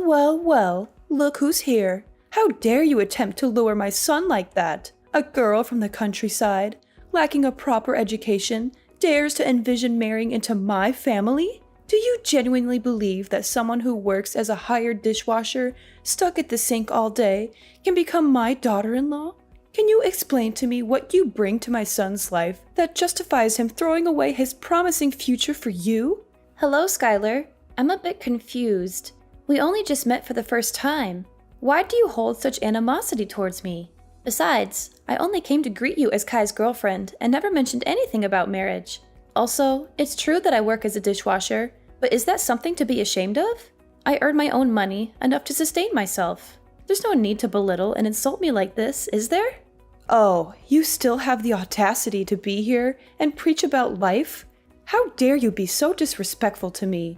Well, well, look who's here. How dare you attempt to lure my son like that? A girl from the countryside, lacking a proper education, dares to envision marrying into my family? Do you genuinely believe that someone who works as a hired dishwasher, stuck at the sink all day, can become my daughter-in-law? Can you explain to me what you bring to my son's life that justifies him throwing away his promising future for you? Hello, Skylar. I'm a bit confused. We only just met for the first time. Why do you hold such animosity towards me? Besides, I only came to greet you as Kai's girlfriend and never mentioned anything about marriage. Also, it's true that I work as a dishwasher, but is that something to be ashamed of? I earn my own money, enough to sustain myself. There's no need to belittle and insult me like this, is there? Oh, you still have the audacity to be here and preach about life? How dare you be so disrespectful to me?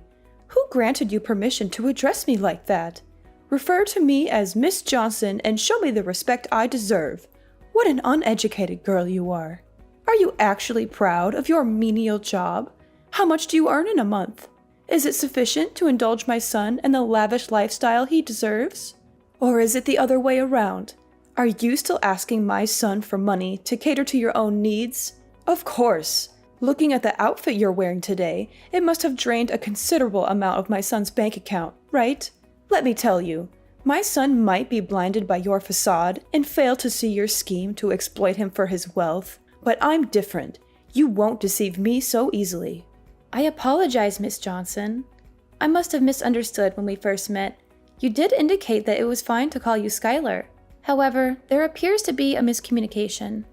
Who granted you permission to address me like that? Refer to me as Miss Johnson and show me the respect I deserve. What an uneducated girl you are. Are you actually proud of your menial job? How much do you earn in a month? Is it sufficient to indulge my son in the lavish lifestyle he deserves? Or is it the other way around? Are you still asking my son for money to cater to your own needs? Of course. Looking at the outfit you're wearing today, it must have drained a considerable amount of my son's bank account, right? Let me tell you, my son might be blinded by your facade and fail to see your scheme to exploit him for his wealth, but I'm different. You won't deceive me so easily. I apologize, Miss Johnson. I must have misunderstood when we first met. You did indicate that it was fine to call you Skylar. However, there appears to be a miscommunication.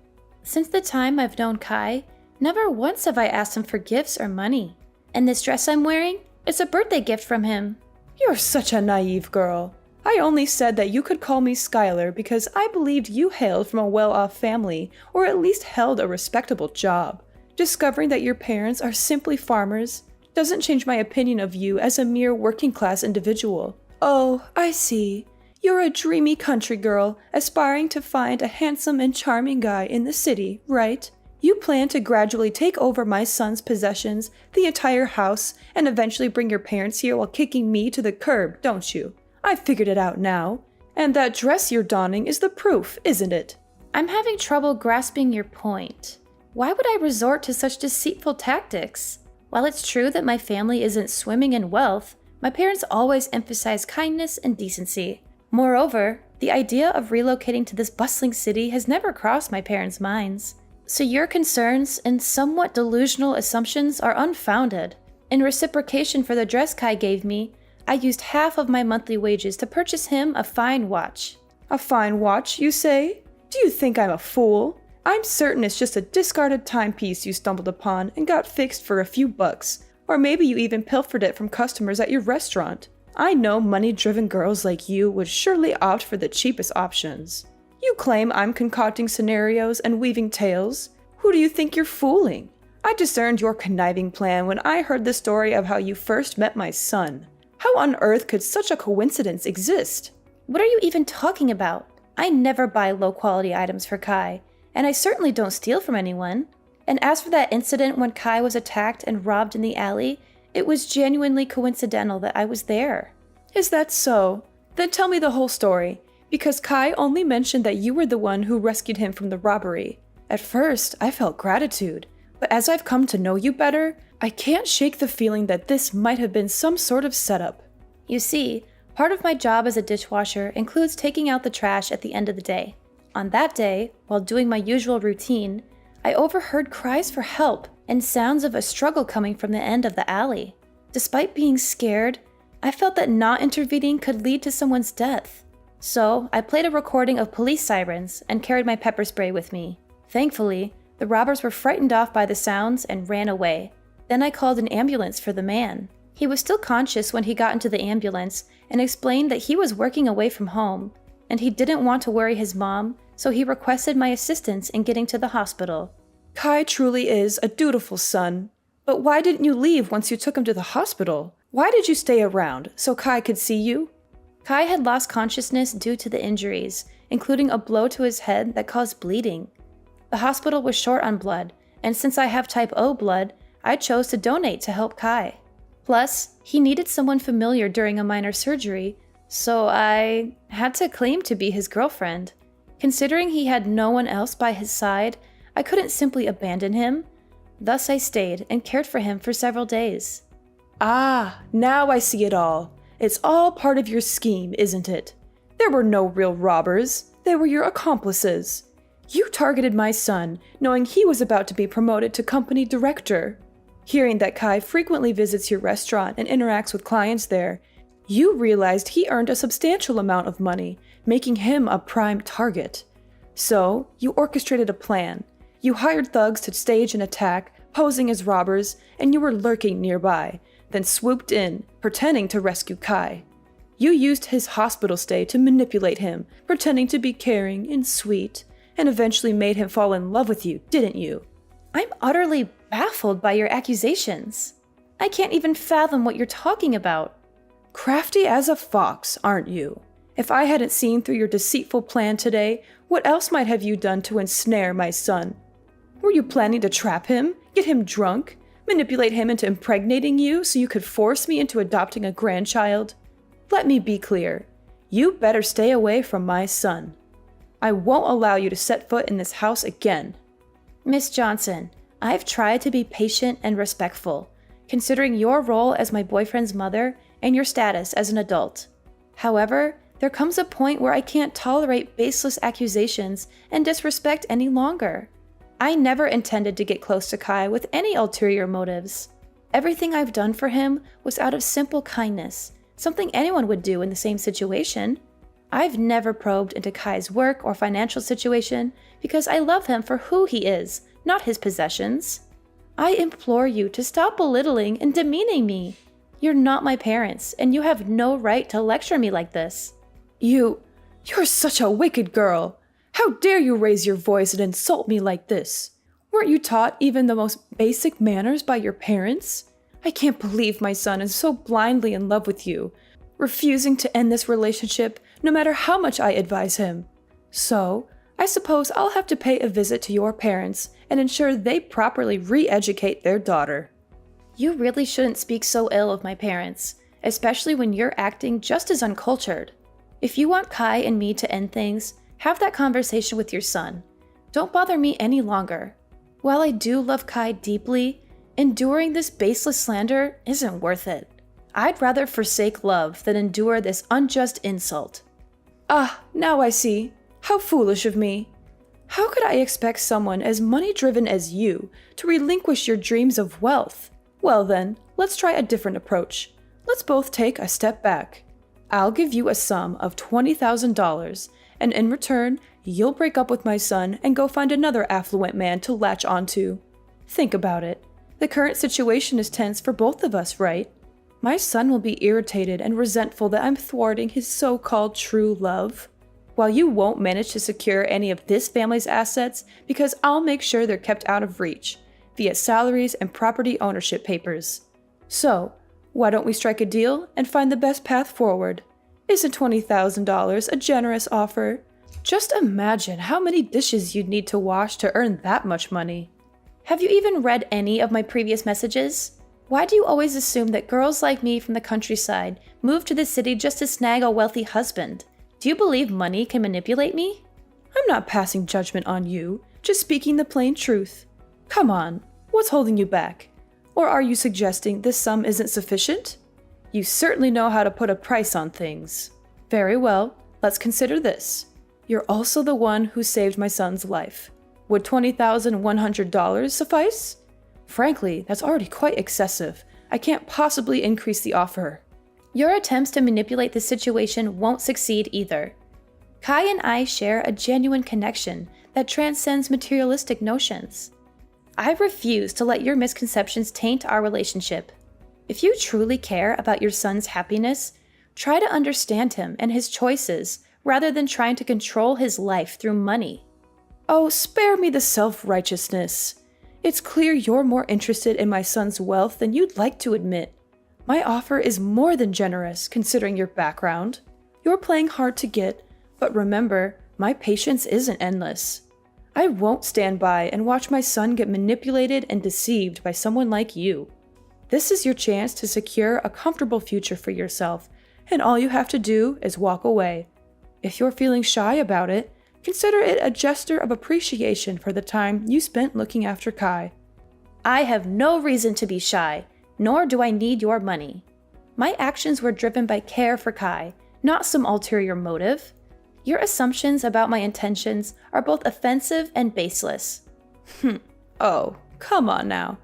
Since the time I've known Kai, never once have I asked him for gifts or money. And this dress I'm wearing is a birthday gift from him. You're such a naive girl. I only said that you could call me Skylar because I believed you hailed from a well-off family or at least held a respectable job. Discovering that your parents are simply farmers doesn't change my opinion of you as a mere working-class individual. Oh, I see. You're a dreamy country girl aspiring to find a handsome and charming guy in the city, right? You plan to gradually take over my son's possessions, the entire house, and eventually bring your parents here while kicking me to the curb, don't you? I've figured it out now. And that dress you're donning is the proof, isn't it? I'm having trouble grasping your point. Why would I resort to such deceitful tactics? While it's true that my family isn't swimming in wealth, my parents always emphasize kindness and decency. Moreover, the idea of relocating to this bustling city has never crossed my parents' minds. So your concerns and somewhat delusional assumptions are unfounded. In reciprocation for the dress Kai gave me, I used half of my monthly wages to purchase him a fine watch. A fine watch, you say? Do you think I'm a fool? I'm certain it's just a discarded timepiece you stumbled upon and got fixed for a few bucks. Or maybe you even pilfered it from customers at your restaurant. I know money-driven girls like you would surely opt for the cheapest options. You claim I'm concocting scenarios and weaving tales. Who do you think you're fooling? I discerned your conniving plan when I heard the story of how you first met my son. How on earth could such a coincidence exist? What are you even talking about? I never buy low-quality items for Kai, and I certainly don't steal from anyone. And as for that incident when Kai was attacked and robbed in the alley, it was genuinely coincidental that I was there. Is that so? Then tell me the whole story, because Kai only mentioned that you were the one who rescued him from the robbery. At first, I felt gratitude, but as I've come to know you better, I can't shake the feeling that this might have been some sort of setup. You see, part of my job as a dishwasher includes taking out the trash at the end of the day. On that day, while doing my usual routine, I overheard cries for help and sounds of a struggle coming from the end of the alley. Despite being scared, I felt that not intervening could lead to someone's death. So, I played a recording of police sirens and carried my pepper spray with me. Thankfully, the robbers were frightened off by the sounds and ran away. Then I called an ambulance for the man. He was still conscious when he got into the ambulance and explained that he was working away from home, and he didn't want to worry his mom, so he requested my assistance in getting to the hospital. Kai truly is a dutiful son. But why didn't you leave once you took him to the hospital? Why did you stay around, so Kai could see you? Kai had lost consciousness due to the injuries, including a blow to his head that caused bleeding. The hospital was short on blood, and since I have type O blood, I chose to donate to help Kai. Plus, he needed someone familiar during a minor surgery, So I had to claim to be his girlfriend. Considering he had no one else by his side, I couldn't simply abandon him. Thus I stayed and cared for him for several days. Ah, now I see it all. It's all part of your scheme, isn't it? There were no real robbers. They were your accomplices. You targeted my son, knowing he was about to be promoted to company director. Hearing that Kai frequently visits your restaurant and interacts with clients there, you realized he earned a substantial amount of money, making him a prime target. So, you orchestrated a plan. You hired thugs to stage an attack, posing as robbers, and you were lurking nearby, then swooped in, pretending to rescue Kai. You used his hospital stay to manipulate him, pretending to be caring and sweet, and eventually made him fall in love with you, didn't you? I'm utterly baffled by your accusations. I can't even fathom what you're talking about. Crafty as a fox, aren't you? If I hadn't seen through your deceitful plan today, what else might have you done to ensnare my son? Were you planning to trap him, get him drunk, manipulate him into impregnating you so you could force me into adopting a grandchild? Let me be clear. You better stay away from my son. I won't allow you to set foot in this house again. Miss Johnson, I've tried to be patient and respectful, considering your role as my boyfriend's mother and your status as an adult. However, there comes a point where I can't tolerate baseless accusations and disrespect any longer. I never intended to get close to Kai with any ulterior motives. Everything I've done for him was out of simple kindness, something anyone would do in the same situation. I've never probed into Kai's work or financial situation because I love him for who he is, not his possessions. I implore you to stop belittling and demeaning me. You're not my parents, and you have no right to lecture me like this. You're such a wicked girl. How dare you raise your voice and insult me like this? Weren't you taught even the most basic manners by your parents? I can't believe my son is so blindly in love with you, refusing to end this relationship no matter how much I advise him. So, I suppose I'll have to pay a visit to your parents and ensure they properly re-educate their daughter. You really shouldn't speak so ill of my parents, especially when you're acting just as uncultured. If you want Kai and me to end things, have that conversation with your son. Don't bother me any longer. While I do love Kai deeply, enduring this baseless slander isn't worth it. I'd rather forsake love than endure this unjust insult. Ah, now I see. How foolish of me. How could I expect someone as money-driven as you to relinquish your dreams of wealth? Well then, let's try a different approach. Let's both take a step back. I'll give you a sum of $20,000, and in return, you'll break up with my son and go find another affluent man to latch onto. Think about it. The current situation is tense for both of us, right? My son will be irritated and resentful that I'm thwarting his so-called true love, while you won't manage to secure any of this family's assets because I'll make sure they're kept out of reach, via salaries and property ownership papers. So, why don't we strike a deal and find the best path forward? Isn't $20,000 a generous offer? Just imagine how many dishes you'd need to wash to earn that much money. Have you even read any of my previous messages? Why do you always assume that girls like me from the countryside move to the city just to snag a wealthy husband? Do you believe money can manipulate me? I'm not passing judgment on you, just speaking the plain truth. Come on, what's holding you back? Or are you suggesting this sum isn't sufficient? You certainly know how to put a price on things. Very well, let's consider this. You're also the one who saved my son's life. Would $20,100 suffice? Frankly, that's already quite excessive. I can't possibly increase the offer. Your attempts to manipulate the situation won't succeed either. Kai and I share a genuine connection that transcends materialistic notions. I refuse to let your misconceptions taint our relationship. If you truly care about your son's happiness, try to understand him and his choices rather than trying to control his life through money. Oh, spare me the self-righteousness. It's clear you're more interested in my son's wealth than you'd like to admit. My offer is more than generous, considering your background. You're playing hard to get, but remember, my patience isn't endless. I won't stand by and watch my son get manipulated and deceived by someone like you. This is your chance to secure a comfortable future for yourself, and all you have to do is walk away. If you're feeling shy about it, consider it a gesture of appreciation for the time you spent looking after Kai. I have no reason to be shy, nor do I need your money. My actions were driven by care for Kai, not some ulterior motive. Your assumptions about my intentions are both offensive and baseless. Oh, come on now.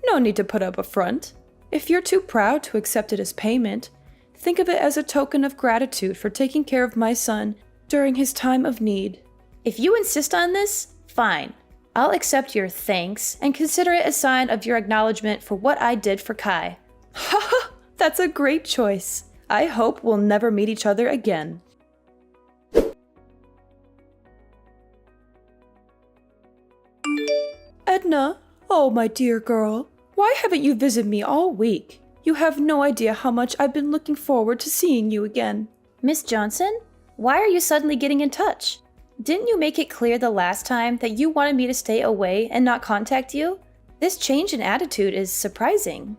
No need to put up a front. If you're too proud to accept it as payment, think of it as a token of gratitude for taking care of my son during his time of need. If you insist on this, fine. I'll accept your thanks and consider it a sign of your acknowledgement for what I did for Kai. Haha, that's a great choice. I hope we'll never meet each other again. Edna, oh my dear girl, why haven't you visited me all week? You have no idea how much I've been looking forward to seeing you again. Miss Johnson, why are you suddenly getting in touch? Didn't you make it clear the last time that you wanted me to stay away and not contact you? This change in attitude is surprising.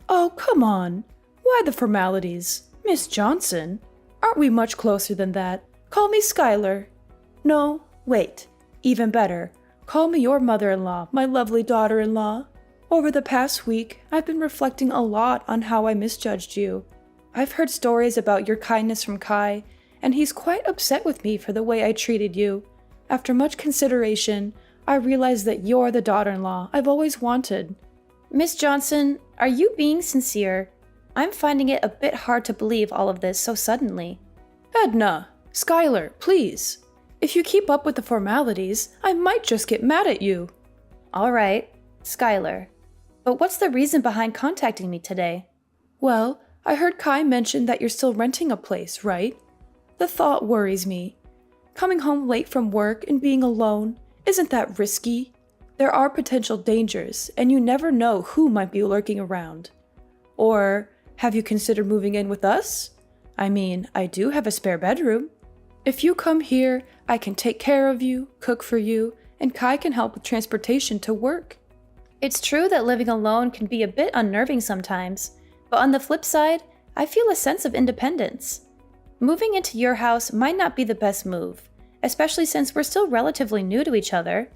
Oh, come on. Why the formalities? Miss Johnson? Aren't we much closer than that? Call me Skylar. No, wait. Even better. Call me your mother-in-law, my lovely daughter-in-law. Over the past week, I've been reflecting a lot on how I misjudged you. I've heard stories about your kindness from Kai, and he's quite upset with me for the way I treated you. After much consideration, I realized that you're the daughter-in-law I've always wanted. Miss Johnson, are you being sincere? I'm finding it a bit hard to believe all of this so suddenly. Edna, Skylar, please. If you keep up with the formalities, I might just get mad at you. All right, Skylar. But what's the reason behind contacting me today? Well, I heard Kai mention that you're still renting a place, right? The thought worries me. Coming home late from work and being alone, isn't that risky? There are potential dangers, and you never know who might be lurking around. Or, have you considered moving in with us? I mean, I do have a spare bedroom. If you come here, I can take care of you, cook for you, and Kai can help with transportation to work. It's true that living alone can be a bit unnerving sometimes, but on the flip side, I feel a sense of independence. Moving into your house might not be the best move, especially since we're still relatively new to each other.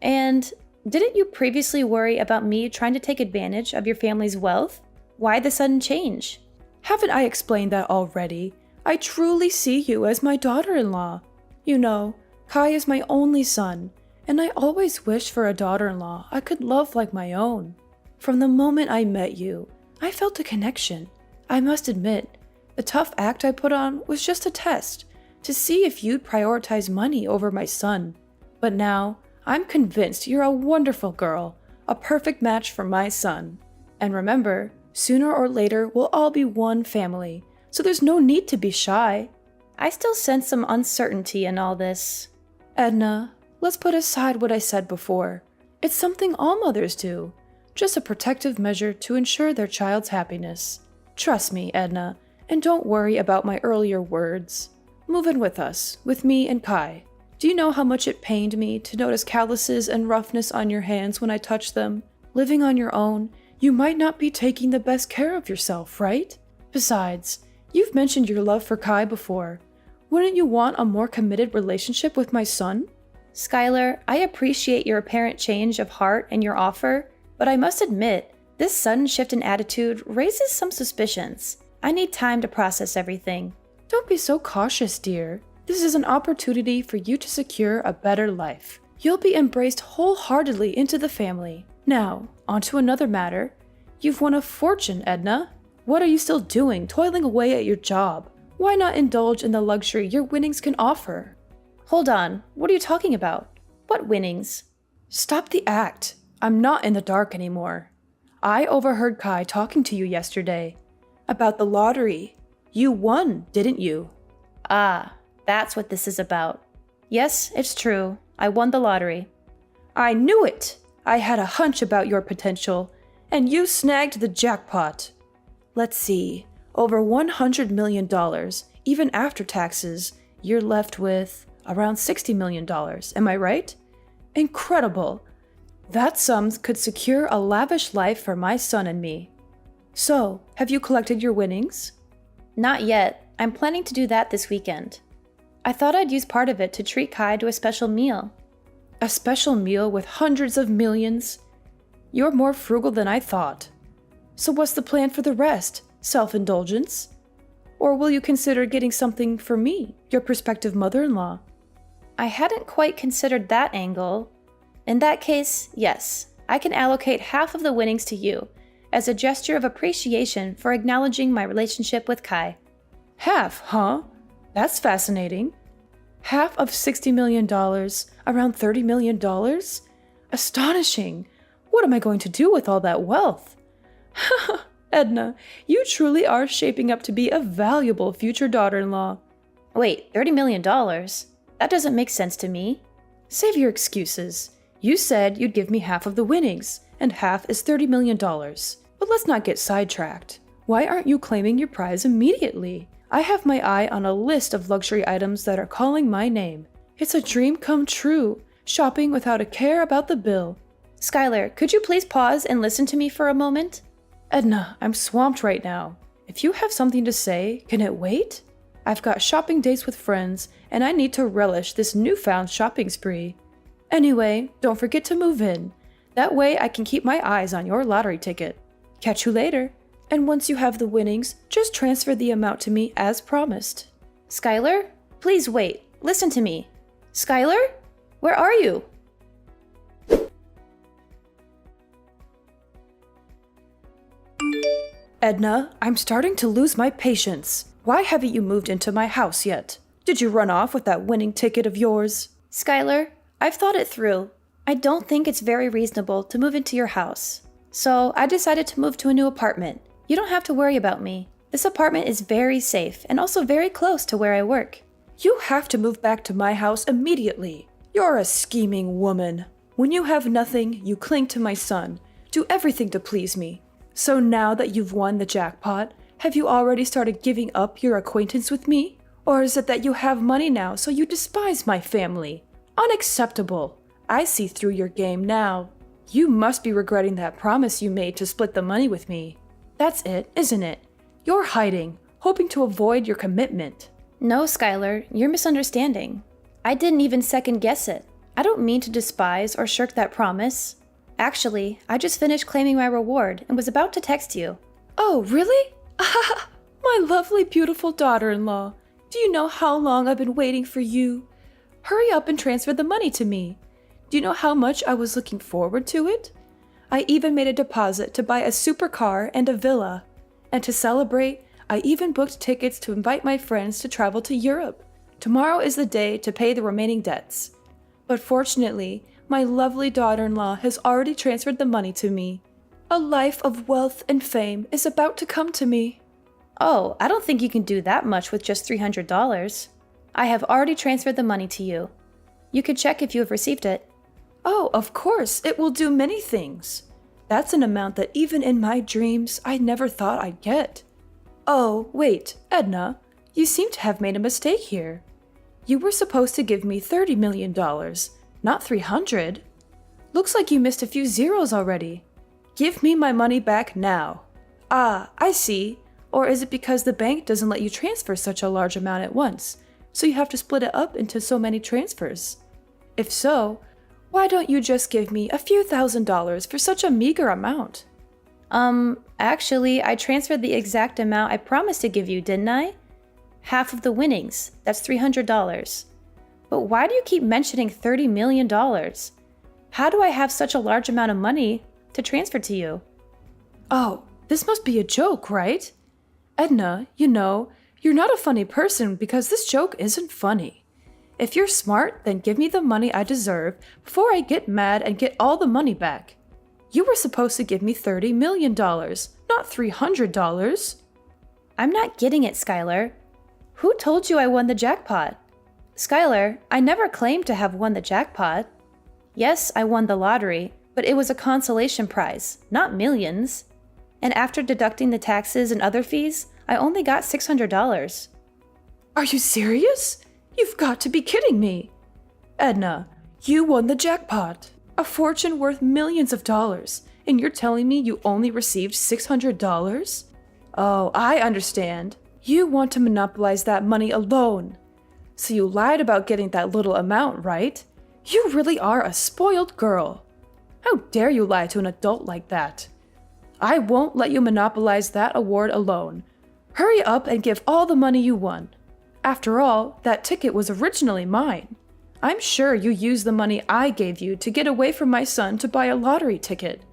And didn't you previously worry about me trying to take advantage of your family's wealth? Why the sudden change? Haven't I explained that already? I truly see you as my daughter-in-law. You know, Kai is my only son, and I always wished for a daughter-in-law I could love like my own. From the moment I met you, I felt a connection. I must admit, the tough act I put on was just a test to see if you'd prioritize money over my son. But now, I'm convinced you're a wonderful girl, a perfect match for my son. And remember, sooner or later we'll all be one family, so there's no need to be shy. I still sense some uncertainty in all this. Edna, let's put aside what I said before. It's something all mothers do, just a protective measure to ensure their child's happiness. Trust me, Edna, and don't worry about my earlier words. Move in with us, with me and Kai. Do you know how much it pained me to notice calluses and roughness on your hands when I touched them? Living on your own, you might not be taking the best care of yourself, right? Besides, you've mentioned your love for Kai before. Wouldn't you want a more committed relationship with my son? Skylar, I appreciate your apparent change of heart and your offer, but I must admit, this sudden shift in attitude raises some suspicions. I need time to process everything. Don't be so cautious, dear. This is an opportunity for you to secure a better life. You'll be embraced wholeheartedly into the family. Now, on to another matter. You've won a fortune, Edna. What are you still doing, toiling away at your job? Why not indulge in the luxury your winnings can offer? Hold on, what are you talking about? What winnings? Stop the act. I'm not in the dark anymore. I overheard Kai talking to you yesterday. About the lottery. You won, didn't you? Ah, that's what this is about. Yes, it's true. I won the lottery. I knew it! I had a hunch about your potential, and you snagged the jackpot. Let's see, over $100 million, even after taxes, you're left with around $60 million, am I right? Incredible! That sum could secure a lavish life for my son and me. So, have you collected your winnings? Not yet. I'm planning to do that this weekend. I thought I'd use part of it to treat Kai to a special meal. A special meal with hundreds of millions? You're more frugal than I thought. So what's the plan for the rest? Self-indulgence? Or will you consider getting something for me, your prospective mother-in-law? I hadn't quite considered that angle. In that case, yes, I can allocate half of the winnings to you as a gesture of appreciation for acknowledging my relationship with Kai. Half, huh? That's fascinating. Half of $60 million, around $30 million? Astonishing! What am I going to do with all that wealth? Edna, you truly are shaping up to be a valuable future daughter-in-law. Wait, $30 million? That doesn't make sense to me. Save your excuses. You said you'd give me half of the winnings, and half is $30 million. But let's not get sidetracked. Why aren't you claiming your prize immediately? I have my eye on a list of luxury items that are calling my name. It's a dream come true, shopping without a care about the bill. Skylar, could you please pause and listen to me for a moment? Edna, I'm swamped right now. If you have something to say, can it wait? I've got shopping dates with friends, and I need to relish this newfound shopping spree. Anyway, don't forget to move in. That way I can keep my eyes on your lottery ticket. Catch you later. And once you have the winnings, just transfer the amount to me as promised. Skylar, please wait. Listen to me. Skylar? Where are you? Edna, I'm starting to lose my patience. Why haven't you moved into my house yet? Did you run off with that winning ticket of yours? Skylar, I've thought it through. I don't think it's very reasonable to move into your house. So I decided to move to a new apartment. You don't have to worry about me. This apartment is very safe and also very close to where I work. You have to move back to my house immediately. You're a scheming woman. When you have nothing, you cling to my son. Do everything to please me. So now that you've won the jackpot, have you already started giving up your acquaintance with me? Or is it that you have money now, so you despise my family? Unacceptable. I see through your game now. You must be regretting that promise you made to split the money with me. That's it, isn't it? You're hiding, hoping to avoid your commitment. No, Skylar, you're misunderstanding. I didn't even second guess it. I don't mean to despise or shirk that promise. Actually, I just finished claiming my reward and was about to text you. Oh, really? My lovely, beautiful daughter-in-law. Do you know how long I've been waiting for you? Hurry up and transfer the money to me. Do you know how much I was looking forward to it? I even made a deposit to buy a supercar and a villa. And to celebrate, I even booked tickets to invite my friends to travel to Europe. Tomorrow is the day to pay the remaining debts. But fortunately, my lovely daughter-in-law has already transferred the money to me. A life of wealth and fame is about to come to me. Oh, I don't think you can do that much with just $300. I have already transferred the money to you. You could check if you have received it. Oh, of course, it will do many things. That's an amount that even in my dreams, I never thought I'd get. Oh, wait, Edna, you seem to have made a mistake here. You were supposed to give me $30 million, not $300. Looks like you missed a few zeros already. Give me my money back now. Ah, I see. Or is it because the bank doesn't let you transfer such a large amount at once, so you have to split it up into so many transfers? If so, why don't you just give me a few $1,000s for such a meager amount? Actually, I transferred the exact amount I promised to give you, didn't I? Half of the winnings, that's $300. But why do you keep mentioning $30 million? How do I have such a large amount of money to transfer to you? Oh, this must be a joke, right? Edna, you know, you're not a funny person because this joke isn't funny. If you're smart, then give me the money I deserve before I get mad and get all the money back. You were supposed to give me $30 million, not $300. I'm not getting it, Skylar. Who told you I won the jackpot? Skylar, I never claimed to have won the jackpot. Yes, I won the lottery, but it was a consolation prize, not millions. And after deducting the taxes and other fees, I only got $600. Are you serious? You've got to be kidding me. Edna, you won the jackpot. A fortune worth millions of dollars, and you're telling me you only received $600? Oh, I understand. You want to monopolize that money alone. So you lied about getting that little amount, right? You really are a spoiled girl. How dare you lie to an adult like that? I won't let you monopolize that award alone. Hurry up and give all the money you won. After all, that ticket was originally mine. I'm sure you used the money I gave you to get away from my son to buy a lottery ticket.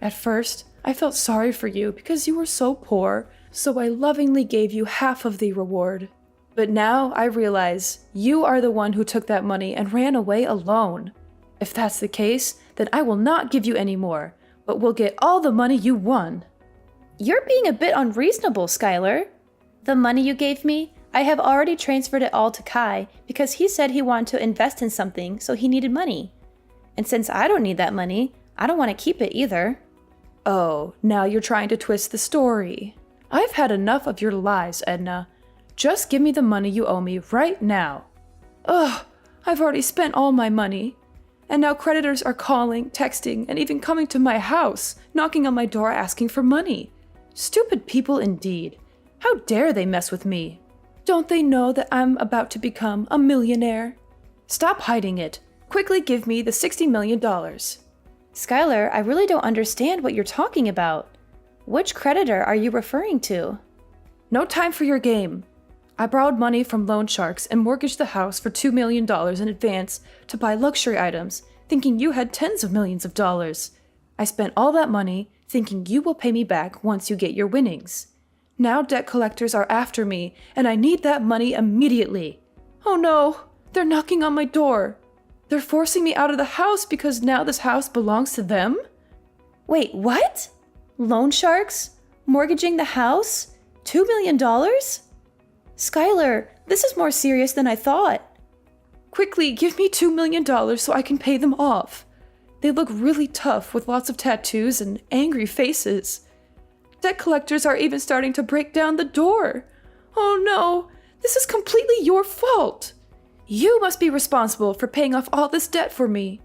At first, I felt sorry for you because you were so poor, so I lovingly gave you half of the reward. But now I realize you are the one who took that money and ran away alone. If that's the case, then I will not give you any more, but will get all the money you won. You're being a bit unreasonable, Skylar. The money you gave me, I have already transferred it all to Kai because he said he wanted to invest in something, so he needed money. And since I don't need that money, I don't want to keep it either. Oh, now you're trying to twist the story. I've had enough of your lies, Edna. Just give me the money you owe me right now. Ugh, I've already spent all my money. And now creditors are calling, texting, and even coming to my house, knocking on my door asking for money. Stupid people indeed. How dare they mess with me? Don't they know that I'm about to become a millionaire? Stop hiding it. Quickly give me the $60 million. Skylar, I really don't understand what you're talking about. Which creditor are you referring to? No time for your game. I borrowed money from loan sharks and mortgaged the house for $2 million in advance to buy luxury items, thinking you had tens of millions of dollars. I spent all that money thinking you will pay me back once you get your winnings. Now debt collectors are after me, and I need that money immediately. Oh no, they're knocking on my door. They're forcing me out of the house because now this house belongs to them? Wait, what? Loan sharks? Mortgaging the house? $2 million? Skylar, this is more serious than I thought. Quickly, give me $2 million so I can pay them off. They look really tough with lots of tattoos and angry faces. Debt collectors are even starting to break down the door. Oh no, this is completely your fault. You must be responsible for paying off all this debt for me.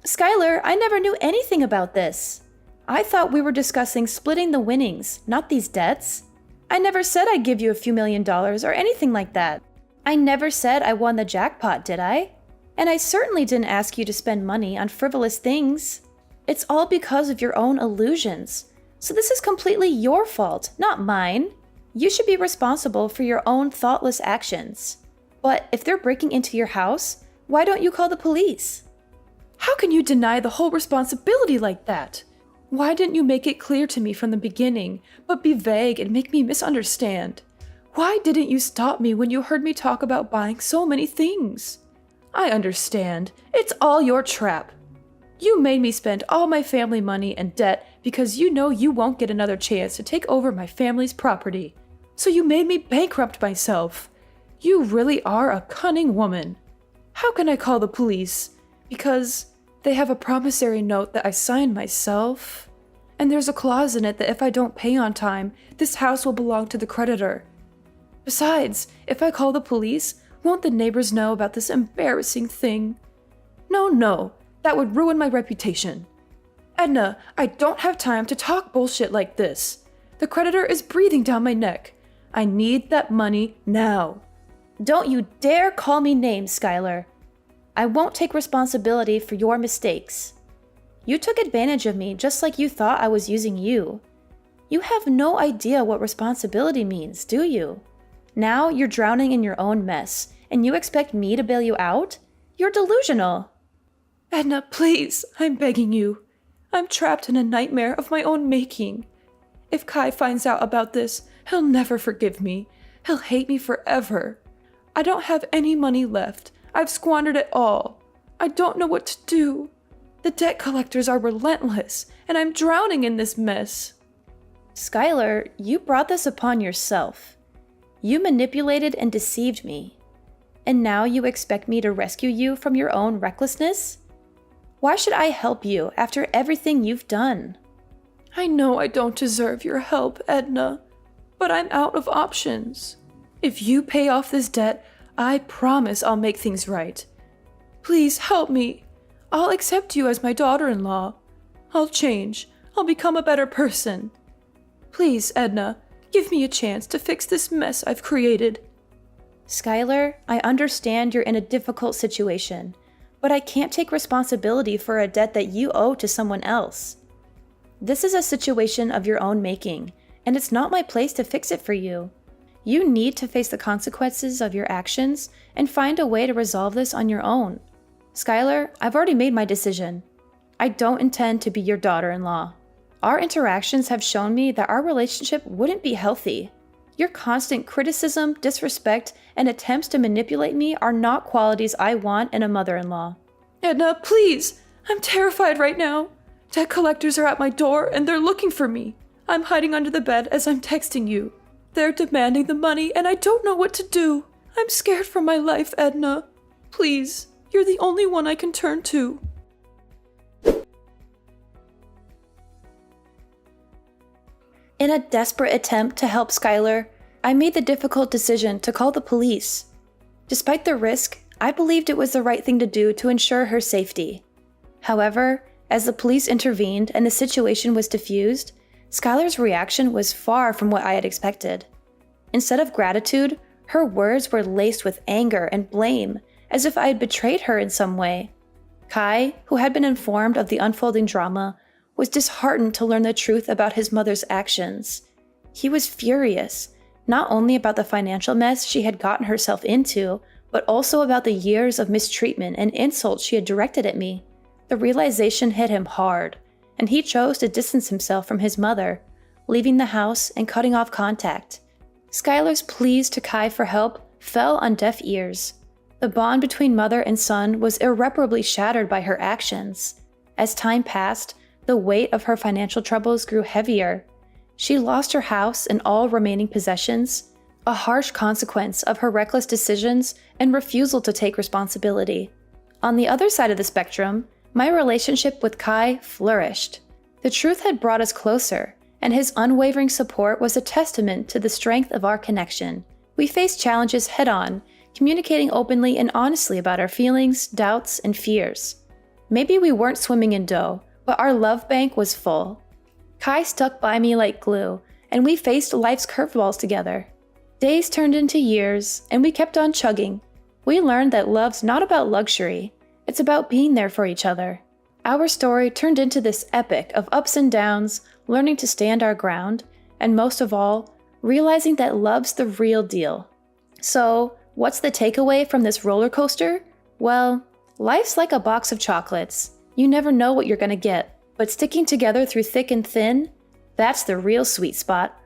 Skylar, I never knew anything about this. I thought we were discussing splitting the winnings, not these debts. I never said I'd give you a few $1,000,000 or anything like that. I never said I won the jackpot, did I? And I certainly didn't ask you to spend money on frivolous things. It's all because of your own illusions. So this is completely your fault, not mine. You should be responsible for your own thoughtless actions. But if they're breaking into your house, why don't you call the police? How can you deny the whole responsibility like that? Why didn't you make it clear to me from the beginning, but be vague and make me misunderstand? Why didn't you stop me when you heard me talk about buying so many things? I understand. It's all your trap. You made me spend all my family money and debt because you know you won't get another chance to take over my family's property. So you made me bankrupt myself. You really are a cunning woman. How can I call the police? Because they have a promissory note that I signed myself. And there's a clause in it that if I don't pay on time, this house will belong to the creditor. Besides, if I call the police, won't the neighbors know about this embarrassing thing? No, that would ruin my reputation. Edna, I don't have time to talk bullshit like this. The creditor is breathing down my neck. I need that money now. Don't you dare call me names, Skylar. I won't take responsibility for your mistakes. You took advantage of me just like you thought I was using you. You have no idea what responsibility means, do you? Now you're drowning in your own mess, and you expect me to bail you out? You're delusional. Edna, please, I'm begging you. I'm trapped in a nightmare of my own making. If Kai finds out about this, he'll never forgive me. He'll hate me forever. I don't have any money left. I've squandered it all. I don't know what to do. The debt collectors are relentless, and I'm drowning in this mess. Skylar, you brought this upon yourself. You manipulated and deceived me. And now you expect me to rescue you from your own recklessness? Why should I help you after everything you've done? I know I don't deserve your help, Edna, but I'm out of options. If you pay off this debt, I promise I'll make things right. Please help me. I'll accept you as my daughter-in-law. I'll change. I'll become a better person. Please, Edna, Give me a chance to fix this mess I've created. Skylar, I understand you're in a difficult situation, but I can't take responsibility for a debt that you owe to someone else. This is a situation of your own making, and it's not my place to fix it for you. You need to face the consequences of your actions and find a way to resolve this on your own. Skylar, I've already made my decision. I don't intend to be your daughter-in-law. Our interactions have shown me that our relationship wouldn't be healthy. Your constant criticism, disrespect, and attempts to manipulate me are not qualities I want in a mother-in-law. Edna, please! I'm terrified right now. Debt collectors are at my door and they're looking for me. I'm hiding under the bed as I'm texting you. They're demanding the money and I don't know what to do. I'm scared for my life, Edna. Please, you're the only one I can turn to. In a desperate attempt to help Skylar, I made the difficult decision to call the police. Despite the risk, I believed it was the right thing to do to ensure her safety. However, as the police intervened and the situation was diffused, Skylar's reaction was far from what I had expected. Instead of gratitude, her words were laced with anger and blame, as if I had betrayed her in some way. Kai, who had been informed of the unfolding drama, was disheartened to learn the truth about his mother's actions. He was furious, not only about the financial mess she had gotten herself into, but also about the years of mistreatment and insults she had directed at me. The realization hit him hard, and he chose to distance himself from his mother, leaving the house and cutting off contact. Skylar's pleas to Kai for help fell on deaf ears. The bond between mother and son was irreparably shattered by her actions. As time passed, the weight of her financial troubles grew heavier. She lost her house and all remaining possessions, a harsh consequence of her reckless decisions and refusal to take responsibility. On the other side of the spectrum, my relationship with Kai flourished. The truth had brought us closer, and his unwavering support was a testament to the strength of our connection. We faced challenges head-on, communicating openly and honestly about our feelings, doubts, and fears. Maybe we weren't swimming in dough, but our love bank was full. Kai stuck by me like glue, and we faced life's curveballs together. Days turned into years, and we kept on chugging. We learned that love's not about luxury, it's about being there for each other. Our story turned into this epic of ups and downs, learning to stand our ground, and most of all, realizing that love's the real deal. So, what's the takeaway from this roller coaster? Well, life's like a box of chocolates. You never know what you're gonna get, but sticking together through thick and thin, that's the real sweet spot.